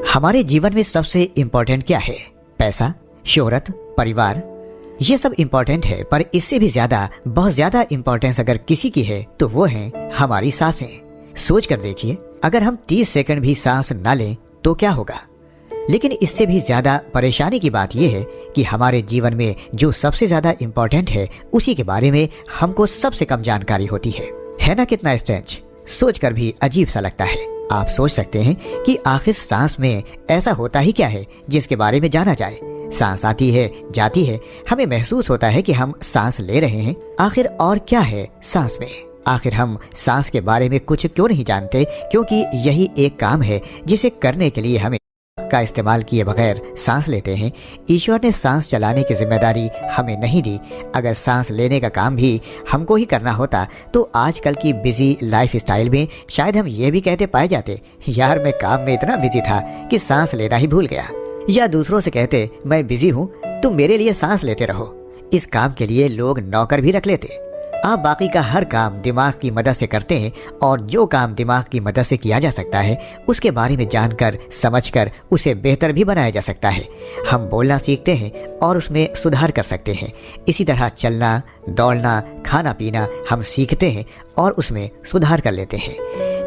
हमारे जीवन में सबसे इम्पोर्टेंट क्या है? पैसा, शोहरत, परिवार, ये सब इम्पोर्टेंट है, पर इससे भी ज्यादा, बहुत ज्यादा इम्पोर्टेंस अगर किसी की है तो वो है हमारी सांसें। सोच कर देखिए, अगर हम 30 सेकंड भी सांस ना लें तो क्या होगा। लेकिन इससे भी ज्यादा परेशानी की बात यह है कि हमारे जीवन में जो सबसे ज्यादा इम्पोर्टेंट है उसी के बारे में हमको सबसे कम जानकारी होती है ना? कितना स्ट्रेंज, सोच कर भी अजीब सा लगता है। आप सोच सकते हैं कि आखिर सांस में ऐसा होता ही क्या है जिसके बारे में जाना जाए। सांस आती है, जाती है, हमें महसूस होता है कि हम सांस ले रहे हैं। आखिर और क्या है सांस में? आखिर हम सांस के बारे में कुछ क्यों नहीं जानते? क्योंकि यही एक काम है जिसे करने के लिए हमें का इस्तेमाल किए बगैर सांस लेते हैं। ईश्वर ने सांस चलाने की जिम्मेदारी हमें नहीं दी। अगर सांस लेने का काम भी हमको ही करना होता तो आजकल की बिजी लाइफ स्टाइल में शायद हम ये भी कहते पाए जाते, यार मैं काम में इतना बिजी था कि सांस लेना ही भूल गया। या दूसरों से कहते, मैं बिजी हूँ, तुम मेरे लिए सांस लेते रहो। इस काम के लिए लोग नौकर भी रख लेते। आप बाकी का हर काम दिमाग की मदद से करते हैं, और जो काम दिमाग की मदद से किया जा सकता है उसके बारे में जानकर, समझकर उसे बेहतर भी बनाया जा सकता है। हम बोलना सीखते हैं और उसमें सुधार कर सकते हैं। इसी तरह चलना, दौड़ना, खाना पीना हम सीखते हैं और उसमें सुधार कर लेते हैं।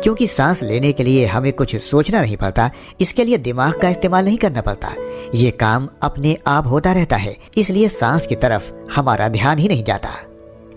क्योंकि सांस लेने के लिए हमें कुछ सोचना नहीं पड़ता, इसके लिए दिमाग का इस्तेमाल नहीं करना पड़ता। ये काम अपने आप होता रहता है, इसलिए सांस की तरफ हमारा ध्यान ही नहीं जाता।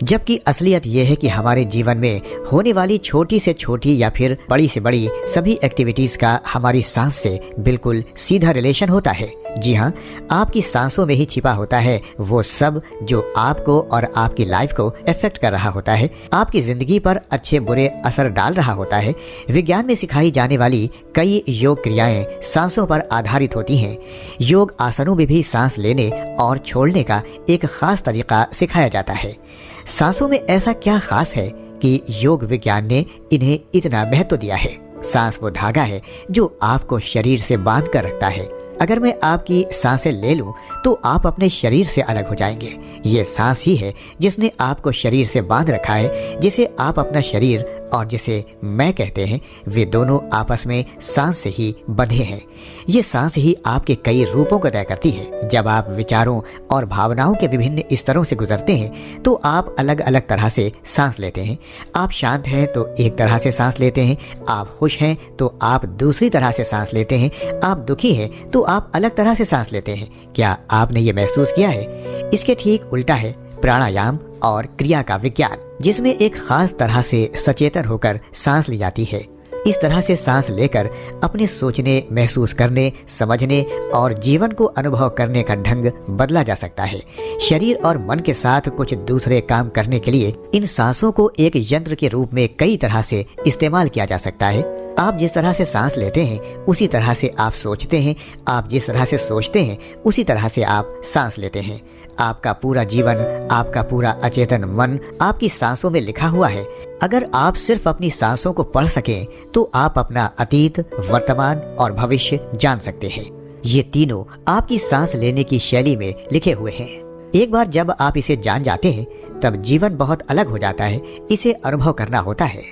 जबकि असलियत यह है कि हमारे जीवन में होने वाली छोटी से छोटी या फिर बड़ी से बड़ी सभी एक्टिविटीज का हमारी सांस से बिल्कुल सीधा रिलेशन होता है। जी हाँ, आपकी सांसों में ही छिपा होता है वो सब जो आपको और आपकी लाइफ को इफेक्ट कर रहा होता है, आपकी जिंदगी पर अच्छे बुरे असर डाल रहा होता है। विज्ञान में सिखाई जाने वाली कई योग क्रियाएं सांसों पर आधारित होती हैं। योग आसनों में भी सांस लेने और छोड़ने का एक खास तरीका सिखाया जाता है। सांसों में ऐसा क्या खास है कि योग विज्ञान ने इन्हें इतना महत्व दिया है? सांस वो धागा है जो आपको शरीर से बांध कर रखता है। अगर मैं आपकी सांसें ले लूं तो आप अपने शरीर से अलग हो जाएंगे। ये सांस ही है जिसने आपको शरीर से बांध रखा है। जिसे आप अपना शरीर और जिसे मैं कहते हैं, वे दोनों आपस में सांस से ही बंधे हैं। ये सांस ही आपके कई रूपों को तय करती है। जब आप विचारों और भावनाओं के विभिन्न स्तरों से गुजरते हैं तो आप अलग अलग तरह से सांस लेते हैं। आप शांत हैं तो एक तरह से सांस लेते हैं, आप खुश हैं तो आप दूसरी तरह से सांस लेते हैं, आप दुखी हैं तो आप अलग तरह से सांस लेते हैं। क्या आपने ये महसूस किया है? इसके ठीक उल्टा है प्राणायाम और क्रिया का विज्ञान, जिसमें एक खास तरह से सचेतन होकर सांस ली जाती है। इस तरह से सांस लेकर अपने सोचने, महसूस करने, समझने और जीवन को अनुभव करने का ढंग बदला जा सकता है। शरीर और मन के साथ कुछ दूसरे काम करने के लिए इन सांसों को एक यंत्र के रूप में कई तरह से इस्तेमाल किया जा सकता है। आप जिस तरह से सांस लेते हैं उसी तरह से आप सोचते हैं, आप जिस तरह से सोचते हैं उसी तरह से आप सांस लेते हैं। आपका पूरा जीवन, आपका पूरा अचेतन मन आपकी सांसों में लिखा हुआ है। अगर आप सिर्फ अपनी सांसों को पढ़ सकें तो आप अपना अतीत, वर्तमान और भविष्य जान सकते हैं। ये तीनों आपकी सांस लेने की शैली में लिखे हुए हैं। एक बार जब आप इसे जान जाते हैं तब जीवन बहुत अलग हो जाता है। इसे अनुभव करना होता है।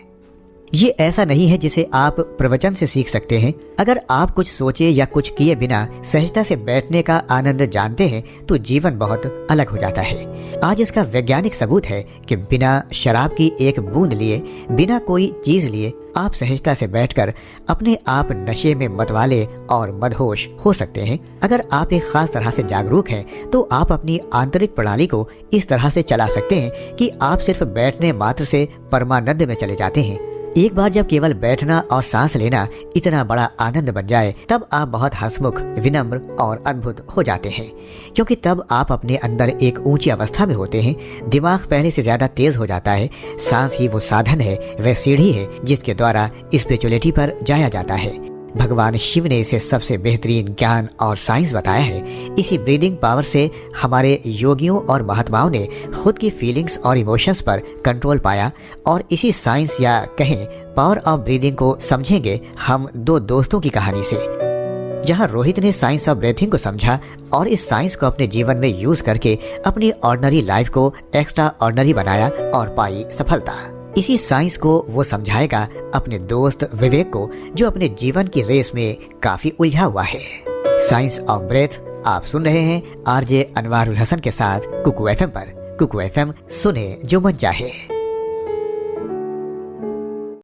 ये ऐसा नहीं है जिसे आप प्रवचन से सीख सकते हैं। अगर आप कुछ सोचे या कुछ किए बिना सहजता से बैठने का आनंद जानते हैं तो जीवन बहुत अलग हो जाता है। आज इसका वैज्ञानिक सबूत है कि बिना शराब की एक बूंद लिए, बिना कोई चीज लिए आप सहजता से बैठकर अपने आप नशे में मतवाले और मदहोश हो सकते हैं। अगर आप एक खास तरह से जागरूक हैं तो आप अपनी आंतरिक प्रणाली को इस तरह से चला सकते हैं कि आप सिर्फ बैठने मात्र से परमानंद में चले जाते हैं। एक बार जब केवल बैठना और सांस लेना इतना बड़ा आनंद बन जाए तब आप बहुत हंसमुख, विनम्र और अद्भुत हो जाते हैं। क्योंकि तब आप अपने अंदर एक ऊंची अवस्था में होते हैं। दिमाग पहले से ज्यादा तेज हो जाता है। सांस ही वो साधन है, वह सीढ़ी है जिसके द्वारा स्पिरिचुअलिटी पर जाया जाता है। भगवान शिव ने इसे सबसे बेहतरीन ज्ञान और साइंस बताया है। इसी ब्रीदिंग पावर से हमारे योगियों और महात्माओं ने खुद की फीलिंग्स और इमोशंस पर कंट्रोल पाया। और इसी साइंस या कहें पावर ऑफ ब्रीदिंग को समझेंगे हम दो दोस्तों की कहानी से, जहां रोहित ने साइंस ऑफ ब्रीथिंग को समझा और इस साइंस को अपने जीवन में यूज करके अपनी ऑर्डिनरी लाइफ को एक्स्ट्रा ऑर्डिनरी बनाया और पाई सफलता। इसी साइंस को वो समझाएगा अपने दोस्त विवेक को, जो अपने जीवन की रेस में काफी उलझा हुआ है। साइंस ऑफ ब्रेथ आप सुन रहे हैं आरजे अनवारुल हसन के साथ कुकू एफएम पर। कुकू एफएम सुने जो मन चाहे।